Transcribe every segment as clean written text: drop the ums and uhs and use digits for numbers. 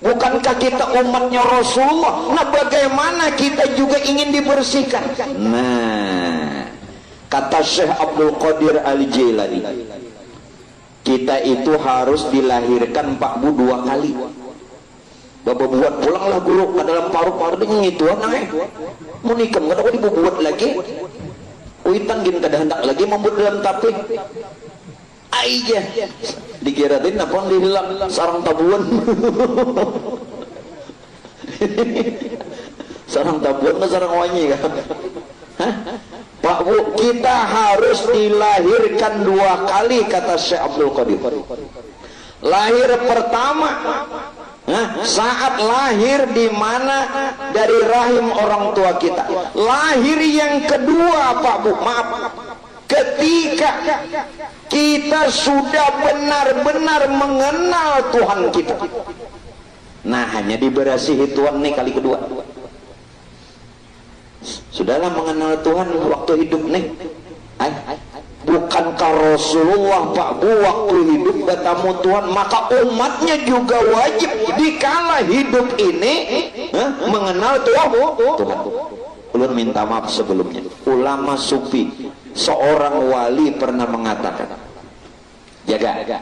Bukankah kita umatnya Rasulullah? Nah, bagaimana kita juga ingin dibersihkan? Nah, kata Syekh Abdul Qadir Al-Jailani, kita itu harus dilahirkan Pak Bu 2 kali. Bapak buat pulanglah guru ke dalam paru-paru dengan itu mau nikah nggak tahu dibuat lagi uitan gin kada hendak lagi membuat dalam tapi aja dikirain apa dihilang sarang tabuan sarang tabuan atau sarang wangi kan? Hah? Pak Bu, kita harus dilahirkan 2 kali kata Syekh Abdul Qadir. Lahir pertama, saat lahir di mana dari rahim orang tua kita. Lahir yang kedua Pak Bu, maaf, ketika kita sudah benar-benar mengenal Tuhan kita. Nah, hanya diberasihi Tuhan nih kali kedua. Sudahlah mengenal Tuhan waktu hidup nih. Bukankah Rasulullah Pak Bu waktu hidup bertemu Tuhan, maka umatnya juga wajib dikala hidup ini mengenal Tuhan. Ulun minta maaf sebelumnya. Ulama sufi, seorang wali pernah mengatakan, jaga.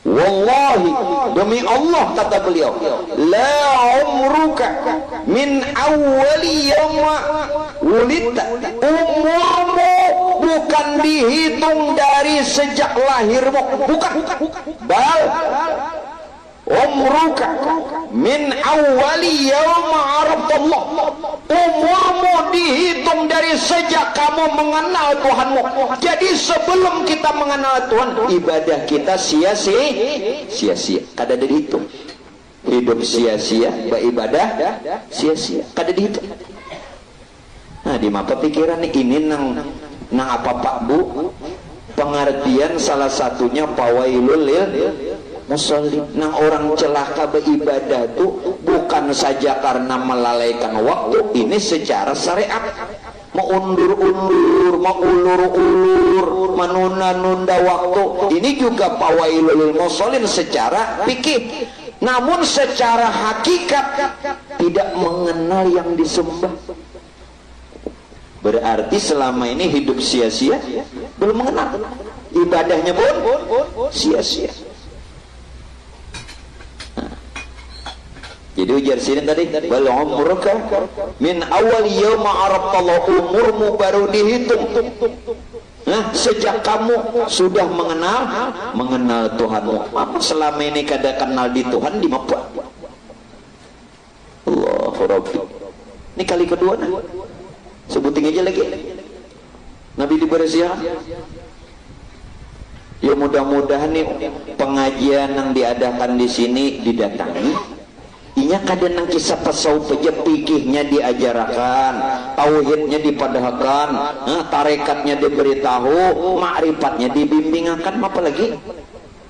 Wallahi, demi Allah kata beliau, la umruka min awwali yawma wulidta, umurmu bukan dihitung dari sejak lahirmu, bukan, bal umruka min awwali yawma arafallah, umurmu dihitung dari sejak kamu mengenal Tuhanmu. Jadi sebelum kita mengenal Tuhan, ibadah kita sia-sia, kada ada dihitung. Hidup sia-sia, beribadah sia-sia, kada dihitung. Nah, di mapa pikiran ini nang apa Pak Bu? Pengertian salah satunya pawailul lil musallin. Nang orang celaka beribadah itu bukan saja karena melalaikan waktu, ini secara syariat. Mau undur-undur, mau ulur-ulur, menunda-nunda waktu, ini juga pawailul musallin secara fikih. Namun secara hakikat tidak mengenal yang disembah. Berarti selama ini hidup sia-sia, belum mengenal. Ibadahnya pun sia-sia. Jadi ujar sini tadi, wal umruka min awal yauma arafallahu, umurmu baru dihitung. Nah, sejak kamu sudah mengenal Tuhanmu. Apa selama ini kada kenal di Tuhan di mapa? Allahu Rabbi. Ini kali kedua nah. Sebutin aja lagi. Nabi dibersihan. Ya mudah-mudahan nih pengajian yang diadakan di sini didatangi. Inya kadang nang kisah tasawuf aja, pikihnya diajarkan, tauhidnya dipadahkan, tarekatnya diberitahu, ma'rifatnya dibimbingakan, apa lagi?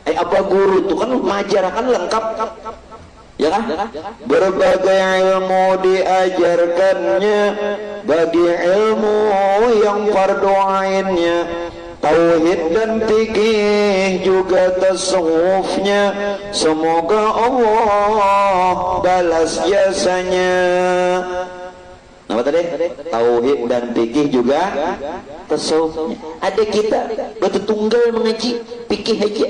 Apa guru tuh kan mengajarkan lengkap, ya kan? Berbagai ilmu diajarkannya, bagi ilmu yang fardu ainnya. Tauhid dan fikih juga tasawufnya, semoga Allah balas jasanya. Apa tadi? Tauhid dan fikih juga tasawufnya. Ada kita batu tunggal mengaji fikih aja.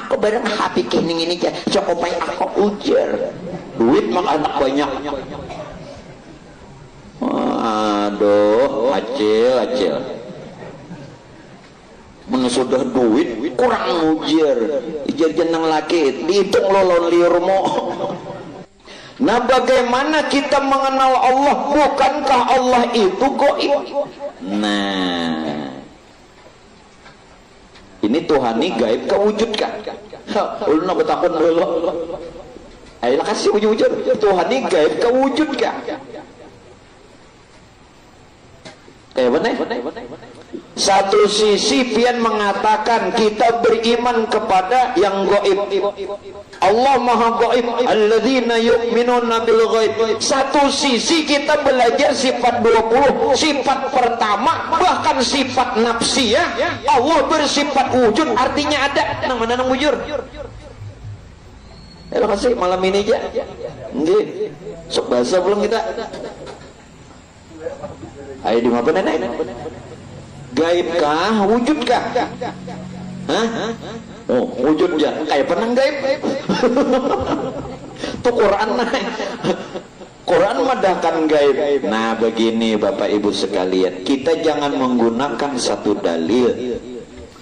Aku bareng fikih ini aja, cukup aja aku ujar. Duit maka anak banyak. Aduh, acil. Sudah duit kurang ujar jenang laki dihitung lolon liurmo. Nah, bagaimana kita mengenal Allah? Bukankah Allah itu gaib? Nah, ini Tuhan ini gaib kewujudkan. Ulun nak bertakun dulu. Ayolah kasih wujud Tuhan ini gaib kewujudkan. Benar? Satu sisi pian mengatakan kita beriman kepada yang gaib. Allah Maha Gaib, alladzina yu'minuna bil ghaib. Satu sisi kita belajar sifat 20, sifat pertama bahkan sifat nafsi ya. Allah bersifat wujud, artinya ada. Nang mana nang wujud? Terima kasih malam ini aja. Nggih. Sok bahasa belum kita? Ayo di mana nenek? Gaibkah, wujudkah? Hah? Oh, wujud ya. Kayak pernah gaib. Tuh Quran naik. Quran madahkan gaib. Nah, begini Bapak Ibu sekalian, kita jangan menggunakan satu dalil.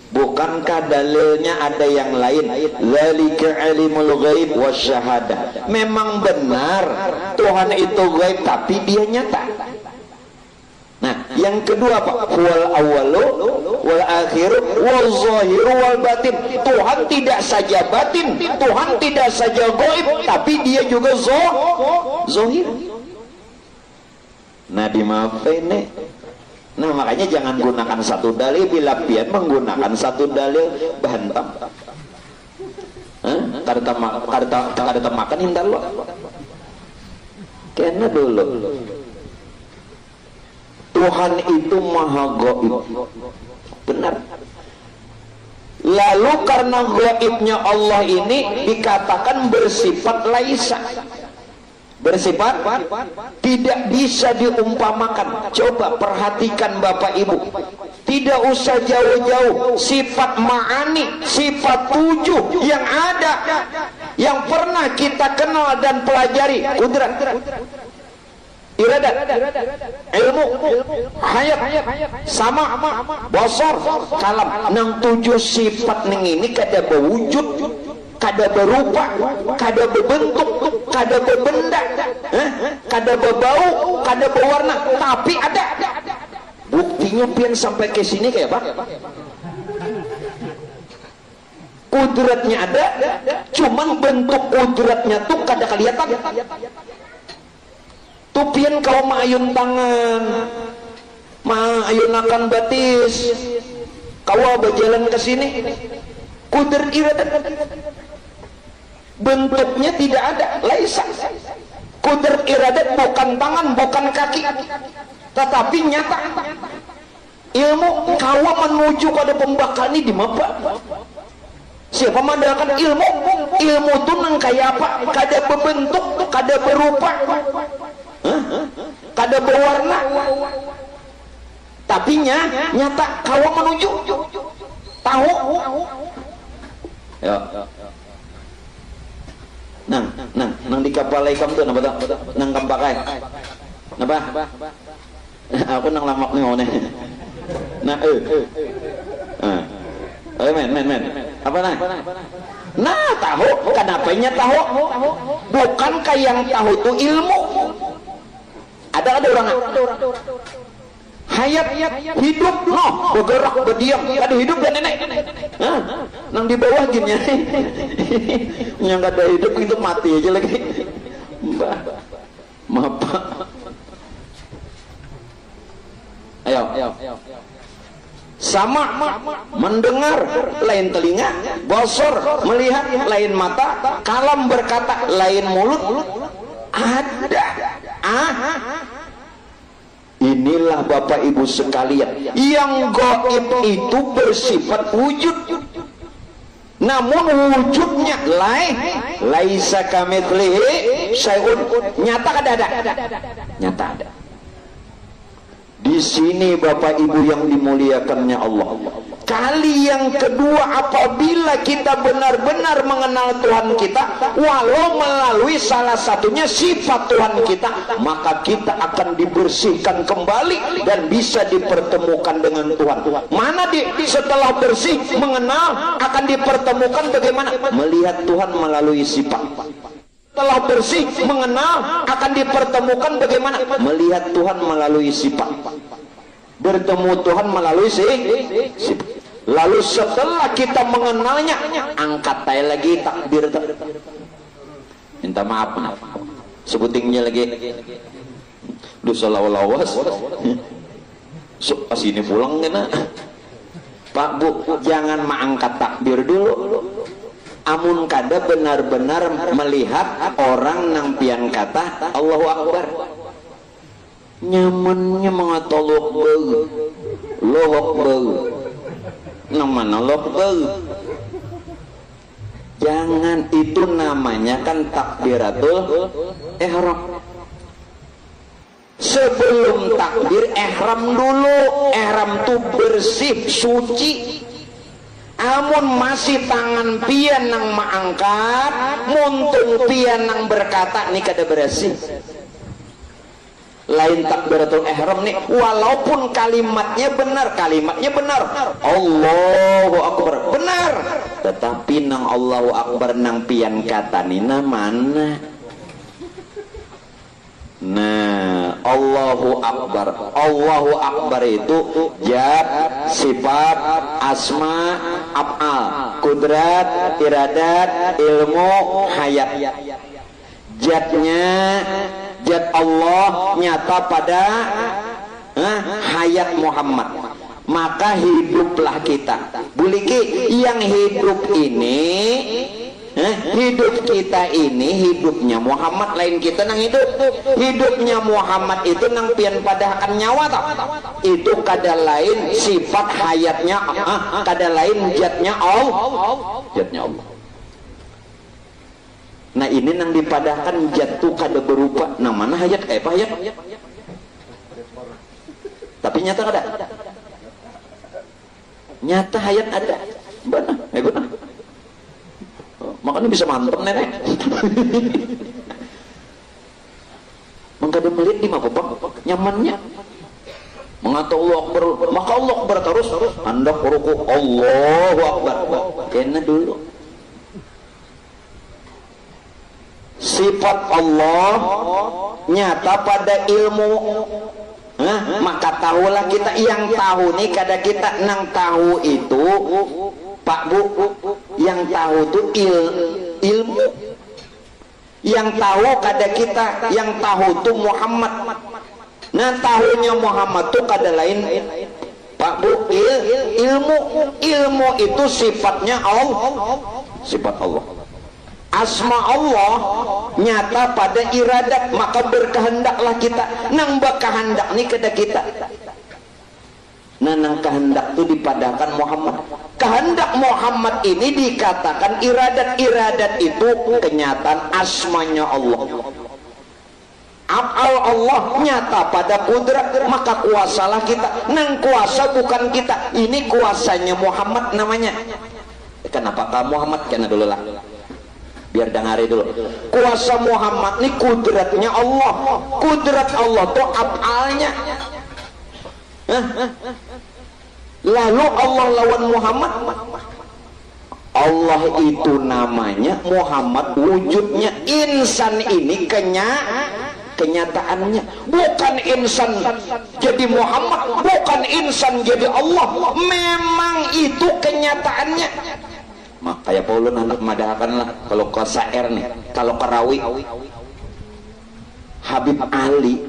Bukankah dalilnya ada yang lain? Dzalika alimul ghaib wasyahadah. Memang benar Tuhan itu gaib, tapi dia nyata. Nah, yang kedua apa? Wal awalu wal akhiru wal zahiru wal batin. Tuhan tidak saja batin, Tuhan tidak saja gaib, tapi dia juga zahir. Nah, dimaafin nih. Nah, makanya jangan gunakan satu dalil, bila pian menggunakan satu dalil bahantam. Kareta makan hindar lo. Kena dulu. Tuhan itu maha gaib. Benar. Lalu karena gaibnya Allah ini dikatakan bersifat laisa. Bersifat tidak bisa diumpamakan. Coba perhatikan Bapak Ibu, tidak usah jauh-jauh, sifat ma'ani, sifat 7 yang ada, yang pernah kita kenal dan pelajari. Kudrat, iradat, ilmu, hayat, sama, basar, kalam. Nang 7 sifat neng ini kada berwujud, kada berupa, kada berbentuk, kada berbenda, kada berbau, kada berwarna, tapi ada. Buktinya pian sampai ke sini kayak apa? Kudratnya ada, cuman bentuk kudratnya tuh kada kelihatan. Tuh pian kalau maayun tangan, maayunakan batis, kau berjalan ke sini, kudrat iradat. Bentuknya tidak ada, laisa. Kudrat iradat bukan tangan, bukan kaki, tetapi nyata. Ilmu kawa menuju pada pembakalan ini di mapa. Siapa mandalkan ilmu? Ilmu itu nang kayak apa? Kada berbentuk, kada berupa, kada berwarna, tapi nyata. Kawa menuju, tahu. Ya. Nang di kapal ikam tuh napa tuh? Nang kampakai. Napa? Aku nang lamak nih ngone. Nah, men. Apa nah? Nah, tahu. Kenapanya tahu? Bukankah yang tahu itu ilmu? Ada orang. Hayat, hidup, bergerak, berdiam. Ada hidup dan nenek. Nang di bawah gini. Yang ada hidup itu mati aja lagi. Maaf Pak. Ayo. Sama, mendengar lain telinga, basar melihat lain mata, kalam berkata lain mulut. Ada. Inilah Bapak Ibu sekalian, yang gaib itu bersifat wujud. Namun wujudnya laisa kamitslihi syai'un. Nyata kada ada? Nyata ada. Di sini Bapak Ibu yang dimuliakannya Allah. Kali yang kedua, apabila kita benar-benar mengenal Tuhan kita, walau melalui salah satunya sifat Tuhan kita, maka kita akan dibersihkan kembali dan bisa dipertemukan dengan Tuhan. Mana setelah bersih mengenal akan dipertemukan bagaimana? Melihat Tuhan melalui sifat. Setelah bersih mengenal akan dipertemukan bagaimana? Melihat Tuhan melalui sifat. Bertemu Tuhan melalui sifat. Lalu setelah kita mengenalnya, angkat tay lagi takbir. Minta maaf, sebutingnya lagi. Dosa lawas. Pas ini pulang kena. Pak Bu, jangan mengangkat takbir dulu. Amun kada benar-benar melihat orang nang pian kata Allahu Akbar. Nyamannya mengatolok bau, lohok bau. Nang mana lohok bau? Jangan, itu namanya kan takbiratul ihram. Sebelum takbir ihram dulu. Ihram tuh bersih, suci. Amun masih tangan pian nang maangkat, muntung pian nang berkata nih kada bersih. Lain takbiratul ihram nih, walaupun kalimatnya benar Allahu Akbar benar, tetapi nang Allahu Akbar nang pian kata nina mana? Nah, Allahu Akbar itu zat, sifat, asma, af'al, kudrat, iradat, ilmu, hayat. Zatnya zat Allah nyata pada hayat Muhammad, maka hiduplah kita. Buliki yang hidup ini, hidup kita ini hidupnya Muhammad, lain kita nang hidup. Hidupnya Muhammad itu nang pian padahakan nyawa tak? Itu kada lain sifat hayatnya, kada lain zatnya Allah. Nah ini nang dipadahkan jatuh kada berupa. Nah mana hayat? Apa hayat? Tapi nyata kada? Nyata hayat ada. Benar, benar. Makanya bisa mantep nenek. Mengkada melihat di mana nyamannya. Mengata Allah Akbar, maka Allah Akbar terus. Anda ruku Allahu Akbar. Kena dulu. Sifat Allah nyata pada ilmu, maka tahulah kita. Yang tahu nih kada kita nang tahu itu Pak Bu, yang tahu itu ilmu, yang tahu kada kita, yang tahu itu Muhammad. Nah tahunya Muhammad itu kada lain Pak Bu, ilmu itu sifatnya Allah, sifat Allah. Asma Allah nyata pada iradat, maka berkehendaklah kita. Nang berkehendak ni kada kita. Nah nang kehendak itu dipadahkan Muhammad. Kehendak Muhammad ini dikatakan iradat. Iradat itu kenyataan asmanya Allah. Af'al Allah nyata pada kudrat, maka kuasalah kita. Nang kuasa bukan kita, ini kuasanya Muhammad namanya. Kenapa Muhammad? Kena dulu lah, biar dengari dulu. Kuasa Muhammad ini kudratnya Allah. Kudrat Allah itu af'alnya. Lalu Allah lawan Muhammad. Allah itu namanya, Muhammad wujudnya. Insan ini kenyataannya, bukan insan jadi Muhammad, bukan insan jadi Allah. Memang itu kenyataannya. Maka ya Paulun anak madahakan lah. Kalau ke syair nih, kalau ke rawi, Habib Ali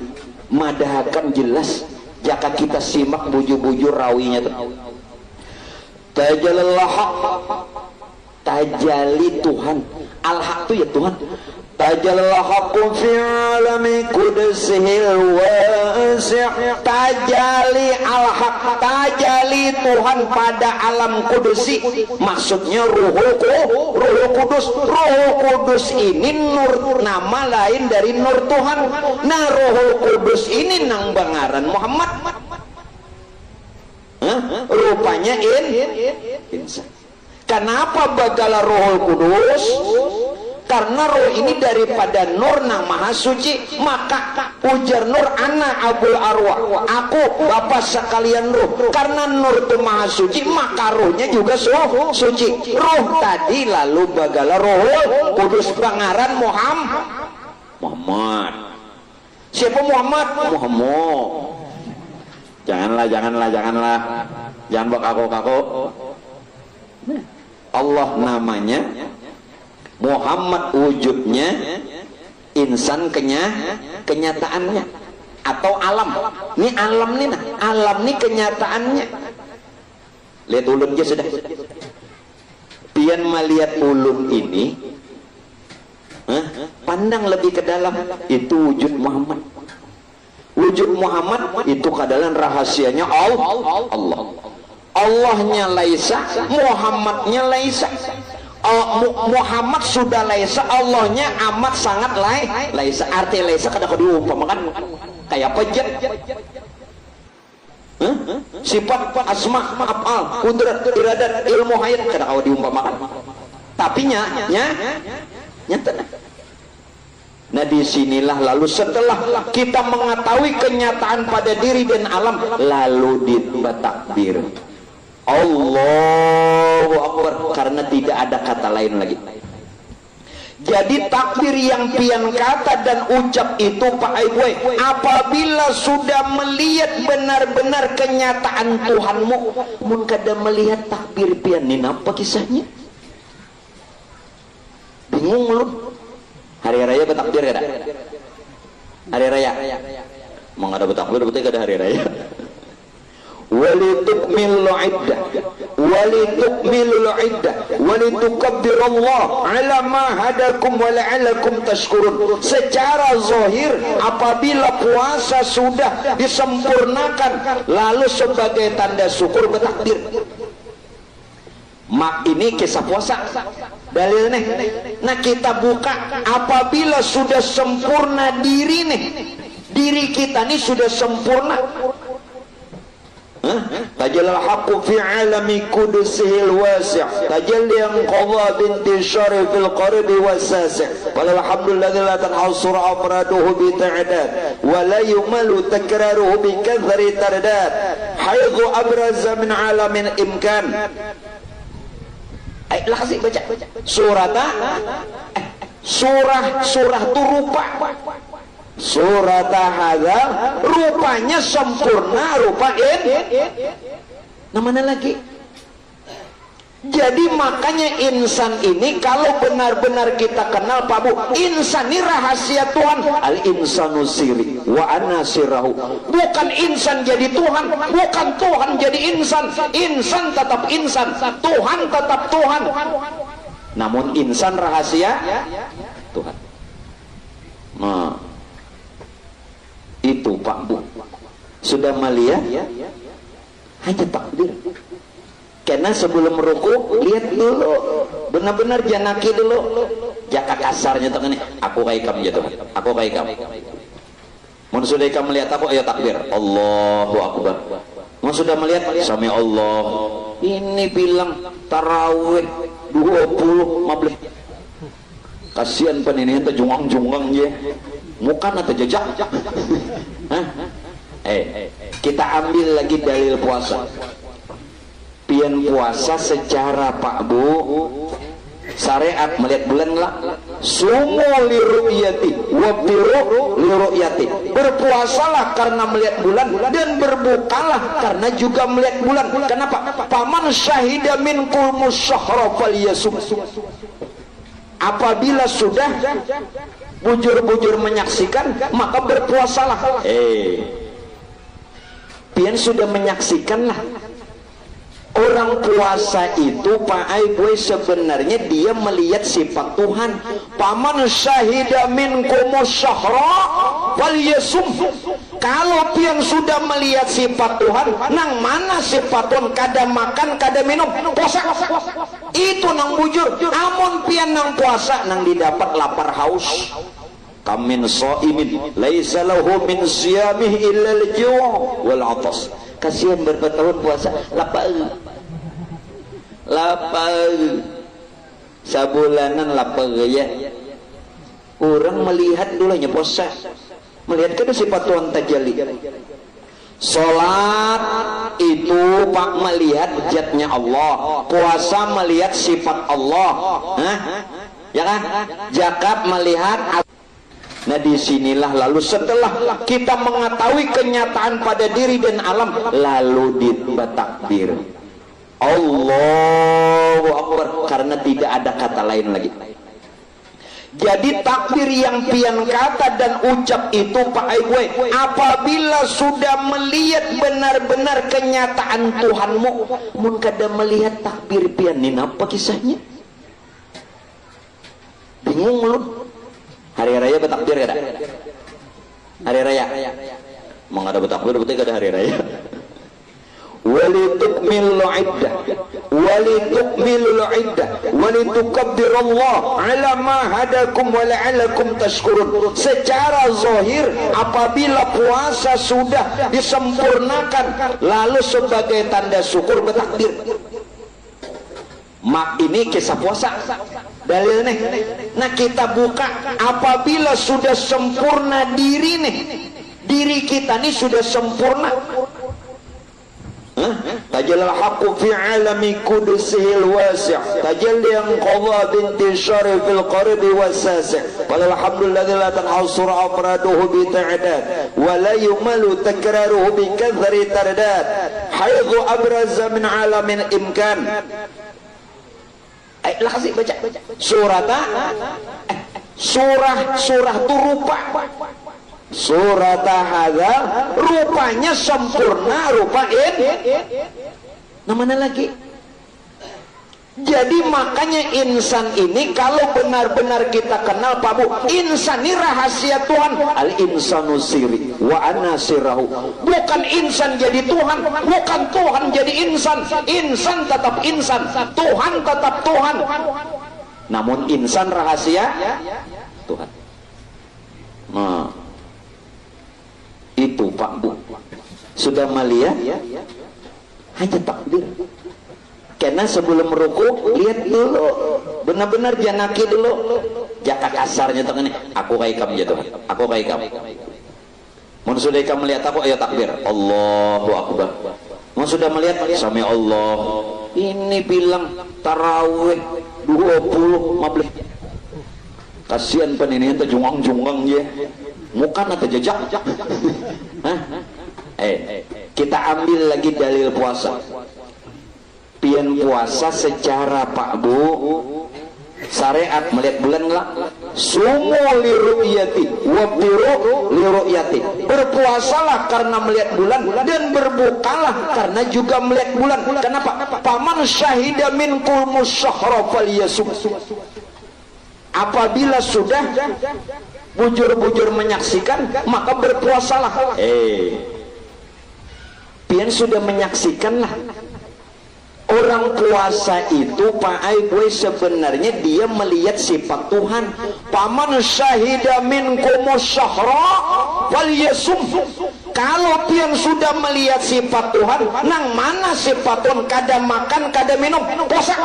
madahakan jelas. Jika kita simak bujur-bujur rawinya tuh, tajallallah haq, tajali Tuhan, al-haq itu ya Tuhan. Tajallallah haqqun fi alami qudusihil wasi', tajali al-haq, tajali Tuhan pada alam kudusi. Maksudnya Ruhul Kudus. Ruhul Kudus ini nur, nama lain dari nur Tuhan. Nah Ruhul Kudus ini nang bangaran Muhammad. Rupanya insan. Kenapa bagala Ruhul Kudus? Karena roh ini daripada nur nang maha suci. Maka ujar nur ana abul arwah, aku bapak sekalian roh. Karena nur itu maha suci, maka rohnya juga suci. Roh tadi lalu bagala roh kudus pangaran Muhammad. Siapa Muhammad? Janganlah. Jangan buat kaku. Allah namanya, Muhammad wujudnya, insan kenyataannya, atau alam. Ini alam nih, alam nih kenyataannya. Lihat ulun aja sudah. Pian melihat ulun ini, pandang lebih ke dalam, itu wujud Muhammad. Wujud Muhammad itu kadalan rahasianya Allah. Allahnya laisa, Muhammadnya laisa. Muhammad sudah laisa, Allahnya amat sangat laisa. Arti laisa kada diumpamakan kayak pejat. Sifat asma afal kudrat iradat ilmu hayat kada kau diumpamakan. Tapi nyata. Nah disinilah lalu setelah kita mengetahui kenyataan pada diri dan alam, lalu ditakbir Allahu Akbar, karena tidak ada kata lain lagi. Jadi takbir yang pian kata dan ucap itu Pak Aiboy, apabila sudah melihat benar-benar kenyataan Tuhanmu, mun kada melihat takbir pian ini apa kisahnya? Bingung lu. Hari raya bertakbir kada? Hari raya mau ada bertakbir berarti kada hari raya. Walitukmilul iddah walitukmilul iddah walitukabbirullaha ala ma hadakum wa la'allakum tashkurun. Secara zahir apabila puasa sudah disempurnakan, lalu sebagai tanda syukur bertakbir. Mak ini kisah puasa dalil nih. Nah kita buka, apabila sudah sempurna diri nih, diri kita nih sudah sempurna. Tajalal haqqu fi alami qudusihil wasi' tajalli yang qadha binti syari fil qaribi wasasi' walhamdulilladzi la tanhasur afraduhu bi ta'dad wa la yumalu takraruhu bi kathri tardad haitsu abraza min alamin imkan. Ayolah kasih baca surah tu rupa. Surat hadza rupanya sempurna, rupa namanya lagi. Jadi makanya insan ini kalau benar-benar kita kenal Pak Bu, insan ini rahasia Tuhan. Al insanu siri wa ana sirahu. Bukan insan jadi Tuhan, bukan Tuhan jadi insan. Insan tetap insan, Tuhan tetap Tuhan. Namun insan rahasia Tuhan. Nah, itu Pak Bu sudah melihat hanya takbir. Karena sebelum ruku lihat dulu, benar-benar janaki dulu. Jaka kasarnya tangan ini, aku kayak kamu jatuh, aku kayak kamu. Mau sudah kamu melihat aku, ayo takbir, Allahu Akbar. Mau sudah melihat, sami Allah. Ini bilang tarawih 20 mablik. Kasihan pan ini ente jungang-jungang je. Mukan atau jejak. Kita ambil lagi dalil puasa. Pian puasa secara Pak Bu syariat melihat bulan lah, sumu liru'yati wabiru liru'yati, berpuasalah karena melihat bulan dan berbukalah karena juga melihat bulan. Kenapa? Paman syahida minkum syahra falyasum. Apabila sudah bujur-bujur menyaksikan, maka berpuasalah. Pian sudah menyaksikan lah. Orang puasa itu Pak Aiboy sebenarnya dia melihat sifat Tuhan. Paman syahida minkumus syahra falyasum. Kalau pian sudah melihat sifat Tuhan, nang mana sifat Tuhan? Kada makan, kada minum, puasa. Itu nang bujur. Amun pian nang puasa, nang didapat lapar haus. Kamin shaimin laisa lahu min siyamihi illa al-ju' wal 'atas. Kasihan bertahun puasa lapar sabulanan lapar ya. Orang melihat dulunya puasa, melihat kan sifat Tuhan tajalli. Salat itu Pak melihat zatnya Allah, puasa melihat sifat Allah, ya kan? Zakat melihat. Nah disinilah lalu setelah kita mengetahui kenyataan pada diri dan alam, lalu ditakbir Allahu Akbar, karena tidak ada kata lain lagi. Jadi takbir yang pian kata dan ucap itu Pak Aiboy, apabila sudah melihat benar-benar kenyataan Tuhanmu, mun kada melihat takbir pian ini apa kisahnya? Bingung lu. Hari raya bertakbir kada? Hari raya mau ada bertakbir berarti kada hari raya. walitukmilul iddah walitukmilul iddah walitukabbirallah ala ma hadakum wa la'allakum tashkurun. Secara zahir apabila puasa sudah disempurnakan lalu sebagai tanda syukur bertakbir. Mak ini kisah puasa dalilnya. Nah kita buka apabila sudah sempurna diri nih, diri kita nih sudah sempurna. Tajallal haqqu fi alami qudusihil wasi' tajalli yang qadha bintishari fil qarbi wasasi' walhamdulilladzi la tanhasur afraduhu bi ta'dad wa la yumalu takraruhu bi kathri tardad haidhu abraza min alamin imkan. Ayolah kasih baca surah tu rupa surat hadza rupanya sempurna rupa namanya lagi. Jadi makanya insan ini kalau benar-benar kita kenal Pak Bu, insan ini rahasia Tuhan. Al insanu siri wa ana sirahu. Bukan insan jadi Tuhan, bukan Tuhan jadi insan. Insan tetap insan, Tuhan tetap Tuhan. Namun insan rahasia Tuhan. Nah, itu Pak Bu sudah melihat hanya takbir. Karena sebelum ruku lihat dulu, benar-benar janaki dulu. Jaka kasarnya tuh ini, aku kaikam ya Tuhan, aku kaikam. Mun sudah ikam melihat aku, ayo takbir, Allahu Akbar. Mun sudah melihat, sami Allah. Ini bilang tarawih 20 mableh. Kasihan penini itu junggang-junggang ya. Muka atau jejak. Kita ambil lagi dalil puasa. Pian puasa secara Pak Bu syariat melihat bulan nggak? Sumu liru'yati wabdiru liru'yati. Berpuasalah karena melihat bulan dan berbukalah karena juga melihat bulan. Kenapa? Paman syahida minkum musyahra falyasum. Apabila sudah bujur-bujur menyaksikan maka berpuasalah. Pian sudah menyaksikan lah. Orang puasa itu Pak Aiboy sebenarnya dia melihat sifat Tuhan. Paman syahida minkumus syahra wal yasum. Kalau pian sudah melihat sifat Tuhan, nang mana sifat Tuhan? Kada makan, kada minum, puasa.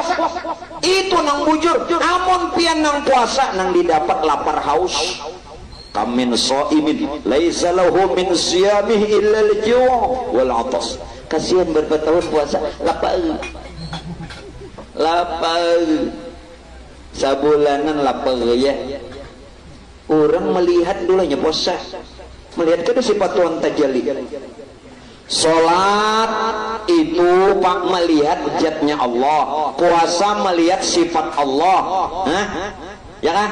Itu nang bujur. Amun pian nang puasa, nang didapat lapar haus. Kamin so'imin laisa lahu min siyamihi illa al-ju' wal 'atas. Kasihan bertahun puasa lapar sabulanan lapar ya. Orang melihat dulunya puasa, melihat ke sifat Tuhan tajalli. Salat itu Pak melihat zatnya Allah, puasa melihat sifat Allah, ya kan?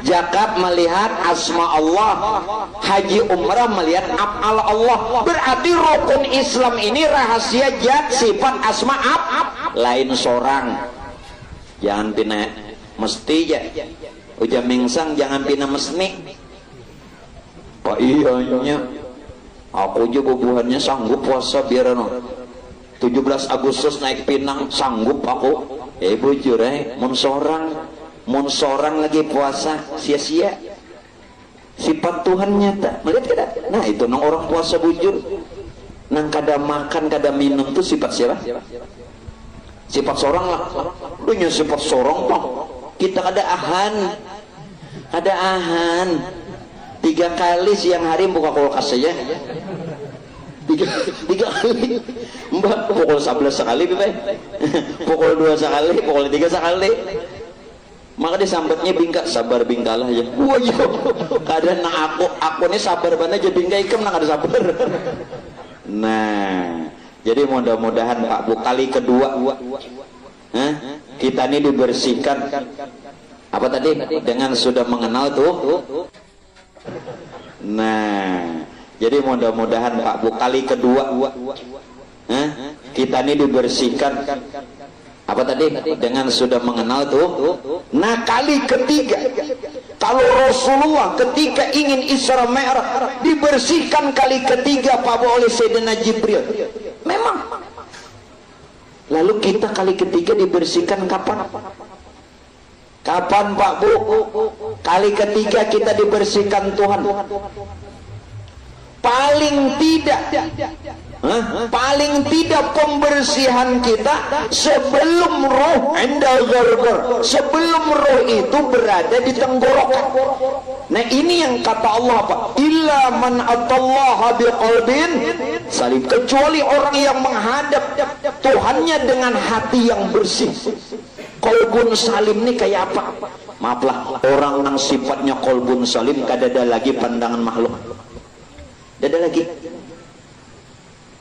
Zakat melihat asma Allah, haji umrah melihat af'al Allah. Berarti rukun Islam ini rahasia zat sifat asma lain seorang. Jangan pina mesti ya uja mengsang, jangan pina mesni. Pak iyanya aku juga bubuhannya sanggup puasa biar 17 Agustus naik Pinang sanggup aku. Bujur mun seorang lagi puasa sia-sia. Sifat Tuhan nyata melihat kada. Nah itu nang orang puasa bujur nang kada makan kada minum tuh sifat siapa? Sifat seorang lah. Dunia sifat seorang Pak. Kita kada ahan 3 kali siang hari buka kulkas saja. 3 kali Mbak pukul 11 sekali pukul 2 sekali, pukul 3 sekali. Maka disambetnya bingka, sabar bingkalah ya. Wah yo, kadang nah aku ini sabar banget aja bingka ikem nang ada sabar. Nah, jadi mudah-mudahan Pak Bu kali kedua, kita ini dibersihkan apa tadi dengan sudah mengenal tuh. Nah, jadi mudah-mudahan Pak Bu kali kedua, kita ini dibersihkan apa tadi dengan sudah mengenal tuh. Nah kali ketiga kalau Rasulullah ketika ingin Isra Mi'raj dibersihkan kali ketiga Pak Bu oleh Sayyidina Jibril. Memang Lalu kita kali ketiga dibersihkan kapan? Kapan Pak Bu? Kali ketiga kita dibersihkan Tuhan. Paling tidak, paling tidak pembersihan kita sebelum roh inda ghargar, sebelum roh itu berada di tenggorokan. Nah ini yang kata Allah Pak, illa man atallaha biqalbin salim, kecuali orang yang menghadap Tuhannya dengan hati yang bersih. Kolbun salim ini kayak apa? Maaflah, orang yang sifatnya kolbun salim kadada lagi pandangan makhluk. Dada lagi,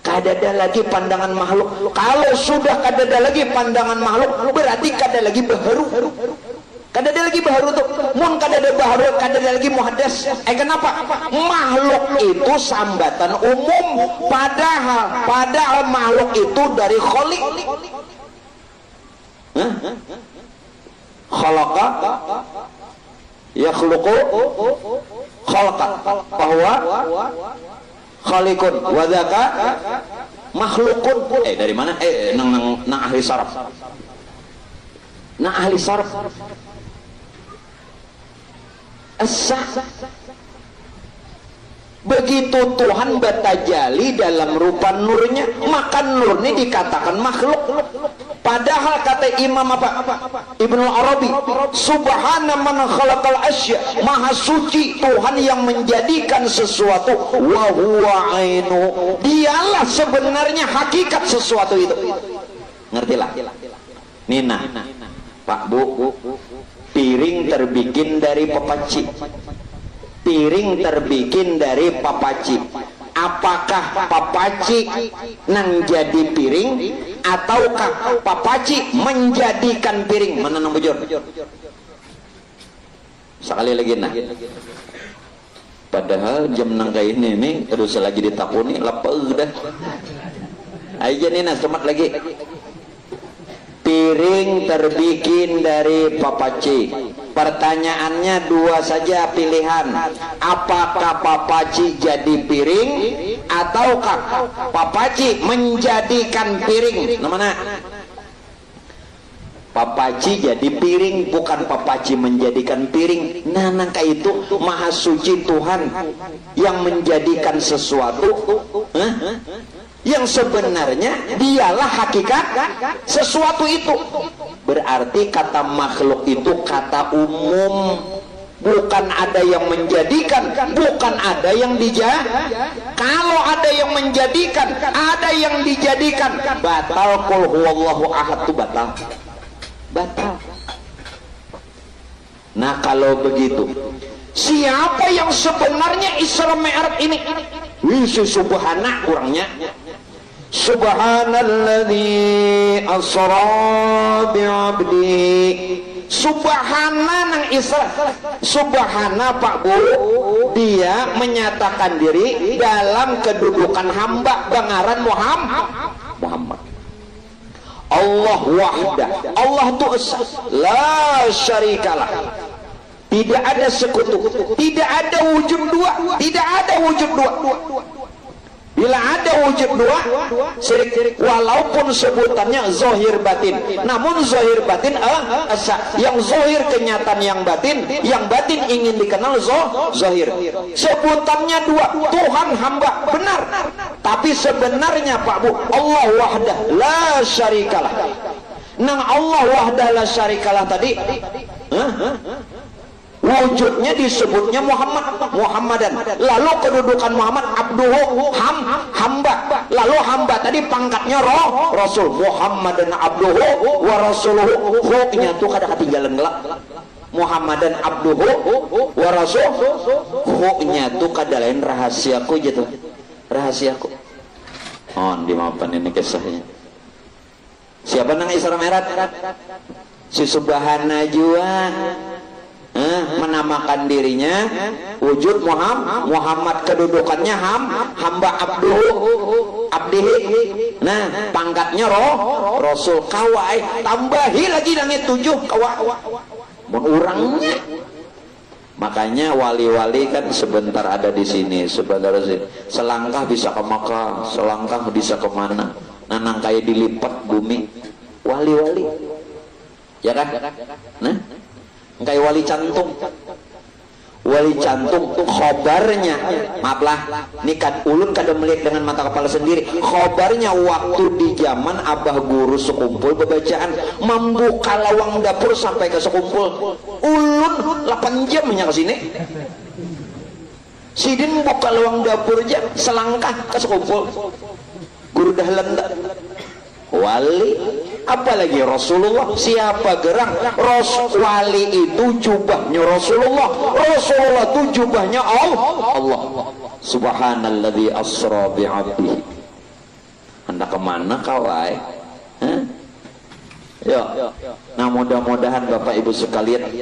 kadada lagi pandangan makhluk. Kalau sudah kadada lagi pandangan makhluk, berarti kadada lagi baharu. Kadada lagi baharu tuh, mun kadada baharu, kadada lagi muhaddas. Kenapa? Makhluk itu sambatan umum, padahal makhluk itu dari kholik. Khalaqa yakhluqu khalqa bahwa khaliqun wa dzaka makhlukun. Dari mana? Nang ahli saraf. Nang ahli saraf. Asa. Begitu Tuhan batajali dalam rupa nurnya, maka nur ini dikatakan makhluk. Padahal kata Imam Ibnu Arabi, subhana man khalaqal asya, maha suci Tuhan yang menjadikan sesuatu, wa huwa ainu, dialah sebenarnya hakikat sesuatu itu. Ngertilah Nina Pak Bu, piring terbikin dari papaci, piring terbikin dari papaci. Apakah papaci nang jadi piring ataukah papaci menjadikan piring? Mana nang bujur? Sekali lagi nah. Padahal jam nang kayak ini terus lagi ditakuni lapeu dah. Aja nih nah semat lagi. Piring terbikin dari papaci. Pertanyaannya dua saja pilihan. Apakah papaci jadi piring ataukah papaci menjadikan piring? Mana? Papaci jadi piring, bukan papaci menjadikan piring. Nah, nangka itu maha suci Tuhan yang menjadikan sesuatu yang sebenarnya dialah hakikat sesuatu itu. Berarti kata makhluk itu kata umum, bukan ada yang menjadikan, bukan ada yang kalau ada yang menjadikan, ada yang dijadikan, batal. Qul huwallahu ahad itu batal. Nah kalau begitu, siapa yang sebenarnya Isra Mi'raj ini? Wisi subhana kurangnya. Subhanalladzi asra bi'abdi. Subhana nang Isra. Subhana Pak Bu, dia menyatakan diri dalam kedudukan hamba bangaran Muhammad. Allah wahdah, Allah itu esa, la syarikalah, tidak ada sekutu, tidak ada wujud dua, tidak ada wujud dua. Bila ada wujud dua, syirik, walaupun sebutannya zahir batin, namun zahir batin esa, yang zahir kenyataan yang batin ingin dikenal zahir. Sebutannya dua, Tuhan hamba, benar. Tapi sebenarnya Pak Bu, Allah wahdah la syarikalah. Nang Allah wahdah la syarikalah tadi, wujudnya disebutnya Muhammadan. Lalu kedudukan Muhammad abduhu, hamba. Lalu hamba tadi pangkatnya rasul. Muhammadan abduhu wa rasuluhu. Hu-nya tuh kada ketinggalan gelap. Muhammadan abduhu wa rasul. Hu-nya tuh kada lain rahasiaku gitu. Rahasiaku. Oh, dimaafkan ini kisahnya. Siapa nang Isra Mi'raj? Si Subhana jua. Menamakan dirinya wujud Muhammad, kedudukannya hamba abdihi. Nah, pangkatnya rasul. Kawai tambahi lagi langit 7 kawa orangnya. Makanya wali-wali kan sebentar ada di sini, sebentar selangkah bisa ke Makkah, selangkah bisa kemana. nanang kayak dilipat bumi wali-wali ya kan, nah kayak wali cantung khobarnya, maaflah ini kan ulun kada melihat dengan mata kepala sendiri, khobarnya waktu di zaman abah guru sekumpul bebacaan membuka lawang dapur sampai ke sekumpul ulun 8 jam hanya ke sini. Sidin buka lawang dapur aja selangkah ke sekumpul guru dahlan wali, apalagi Rasulullah. Siapa gerang wali itu jubahnya Rasulullah itu jubahnya Allah. Subhanalladzi asra bi'abdihi. Anda kemana kawai? Ya, nah mudah-mudahan Bapak Ibu sekalian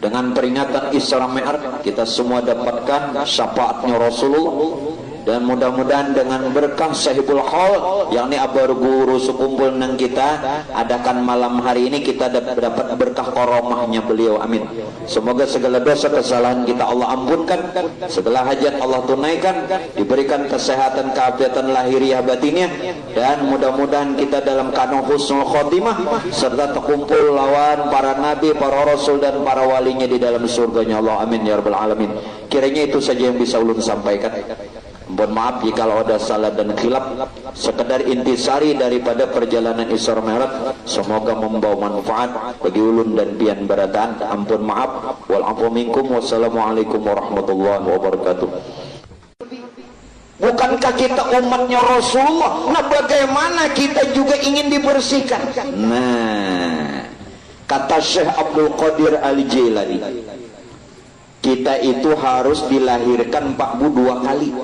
dengan peringatan Isra Mi'raj kita semua dapatkan syafaatnya Rasulullah, dan mudah-mudahan dengan berkah sahibul haul yakni abar guru sekumpul nang kita adakan malam hari ini kita dapat berkah karomahnya beliau, amin. Semoga segala dosa kesalahan kita Allah ampunkan, segala hajat Allah tunaikan, diberikan kesehatan keafiatan lahiriah batinnya, dan mudah-mudahan kita dalam keadaan husnul khotimah serta terkumpul lawan para nabi, para rasul dan para walinya di dalam surganya Allah, amin ya rabbal alamin. Kiranya itu saja yang bisa ulun sampaikan. Mohon maaf jika ada salah dan khilaf, sekedar intisari daripada perjalanan Isra Mi'raj, semoga membawa manfaat bagi ulun dan pian barataan. Ampun maaf, wal afu minkum, wassalamualaikum warahmatullahi wabarakatuh. Bukankah kita umatnya Rasulullah? Nah bagaimana kita juga ingin dibersihkan? Nah kata Syekh Abdul Qadir Al-Jilani, kita itu harus dilahirkan Pak Bu 2 kali.